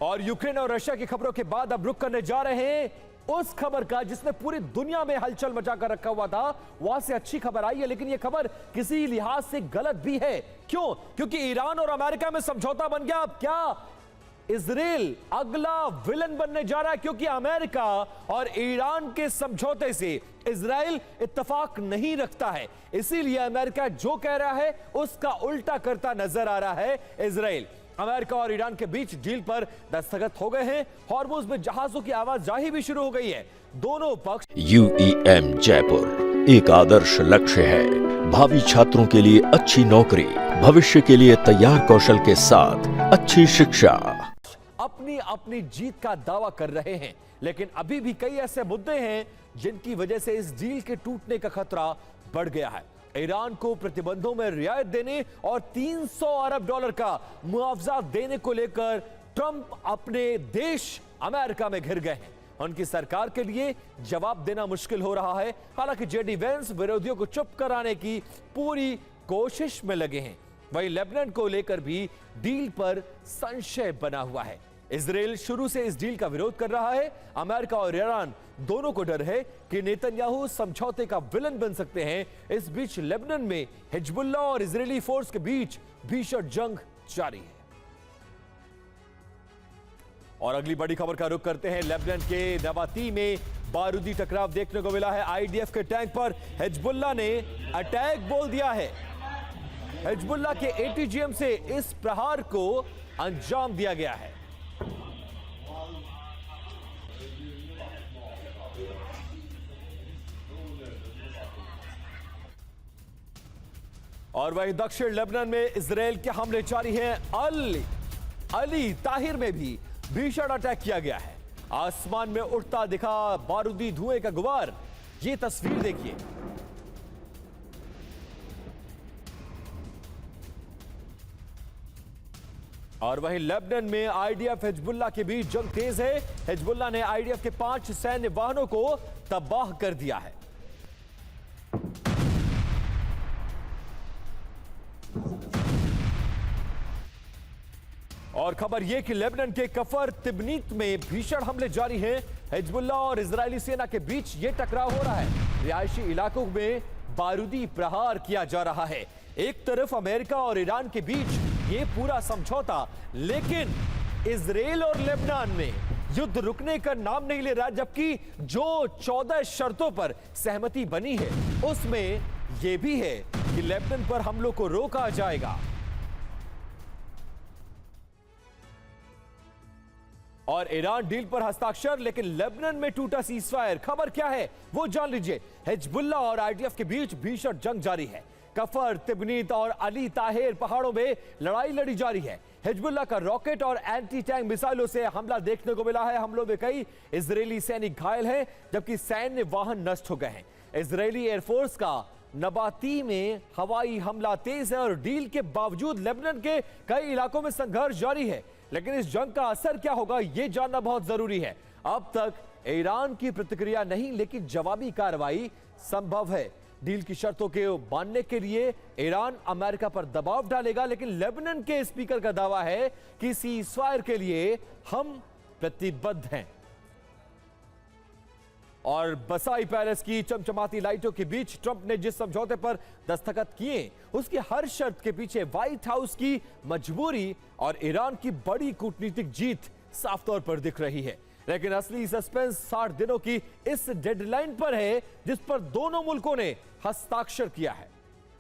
और यूक्रेन और रशिया की खबरों के बाद अब रुक करने जा रहे हैं उस खबर का जिसने पूरी दुनिया में हलचल मचा कर रखा हुआ था। वहां से अच्छी खबर आई है, लेकिन यह खबर किसी लिहाज से गलत भी है। क्यों? क्योंकि ईरान और अमेरिका में समझौता बन गया। अब क्या इजराइल अगला विलन बनने जा रहा है? क्योंकि अमेरिका और ईरान के समझौते से इजराइल इत्तेफाक नहीं रखता है, इसीलिए अमेरिका जो कह रहा है उसका उल्टा करता नजर आ रहा है इजराइल। अमेरिका और ईरान के बीच डील पर दस्तखत हो गए हैं। हॉर्मुज में जहाजों की आवाजाही भी शुरू हो गई है। दोनों पक्ष UEM जयपुर एक आदर्श लक्ष्य है। भावी छात्रों के लिए अच्छी नौकरी, भविष्य के लिए तैयार कौशल के साथ अच्छी शिक्षा। अपनी अपनी जीत का दावा कर रहे हैं, लेकिन अभी भी कई ऐसे मुद्दे हैं जिनकी वजह से इस डील के टूटने का खतरा बढ़ गया है। ईरान को प्रतिबंधों में रियायत देने और 300 अरब डॉलर का मुआवजा देने को लेकर ट्रंप अपने देश अमेरिका में घिर गए हैं। उनकी सरकार के लिए जवाब देना मुश्किल हो रहा है। हालांकि जेडी वेंस विरोधियों को चुप कराने की पूरी कोशिश में लगे हैं। वहीं लेबनान को लेकर भी डील पर संशय बना हुआ है। इजराइल शुरू से इस डील का विरोध कर रहा है। अमेरिका और ईरान दोनों को डर है कि नेतन्याहू समझौते का विलन बन सकते हैं। इस बीच लेबनान में हिजबुल्लाह और इजरायली फोर्स के बीच भीषण जंग जारी है। और अगली बड़ी खबर का रुख करते हैं। लेबनान के नबाती में बारूदी टकराव देखने को मिला है। आईडीएफ के टैंक पर हिजबुल्लाह ने अटैक बोल दिया है। हिजबुल्लाह के एटीजीएम से इस प्रहार को अंजाम दिया गया है। और वहीं दक्षिण लेबनान में इजराइल के हमले जारी हैं। अली ताहिर में भी भीषण अटैक किया गया है। आसमान में उड़ता दिखा बारूदी धुएं का गुबार। ये तस्वीर देखिए। और वहीं लेबनान में आईडीएफ हिजबुल्लाह के बीच जंग तेज है। हिजबुल्लाह ने आईडीएफ के 5 सैन्य वाहनों को तबाह कर दिया है। और खबर यह कि लेबनान के कफर तिबनीत में भीषण हमले जारी हैं। हिजबुल्लाह और इजरायली सेना के बीच यह टकराव हो रहा है। रिहायशी इलाकों में बारूदी प्रहार किया जा रहा है। एक तरफ अमेरिका और ईरान के बीच यह पूरा समझौता, लेकिन इजराइल और लेबनान में युद्ध रुकने का नाम नहीं ले रहा। जबकि जो 14 शर्तों पर सहमति बनी है उसमें यह भी है कि लेबनान पर हमलों को रोका जाएगा। और ईरान डील पर हस्ताक्षर, लेकिन लेबनान में टूटा सीजफायर। खबर क्या है वो जान लीजिए। हिजबुल्लाह और आईडीएफ के बीच भीषण जंग जारी है। कफर तिबनीत और अली ताहिर पहाड़ों में लड़ाई लड़ी जा रही है। हिजबुल्लाह का रॉकेट और एंटी टैंक मिसाइलों से हमला देखने को मिला है। हमलों में कई इजरायली सैनिक घायल हैं, जबकि सैन्य वाहन नष्ट हो गए हैं। इजरायली एयरफोर्स का नबाती में हवाई हमला तेज है और डील के बावजूद लेबनान के कई इलाकों में संघर्ष जारी है। लेकिन इस जंग का असर क्या होगा यह जानना बहुत जरूरी है। अब तक ईरान की प्रतिक्रिया नहीं, लेकिन जवाबी कार्रवाई संभव है। डील की शर्तों के मानने के लिए ईरान अमेरिका पर दबाव डालेगा, लेकिन लेबनान के स्पीकर का दावा है कि सीजफायर के लिए हम प्रतिबद्ध हैं। और बसाई पैलेस की चमचमाती लाइटों के बीच ट्रंप ने जिस समझौते पर दस्तखत किए उसकी हर शर्त के पीछे व्हाइट हाउस की मजबूरी और ईरान की बड़ी कूटनीतिक जीत साफ तौर पर दिख रही है। लेकिन असली सस्पेंस 60 दिनों की इस डेडलाइन पर है जिस पर दोनों मुल्कों ने हस्ताक्षर किया है।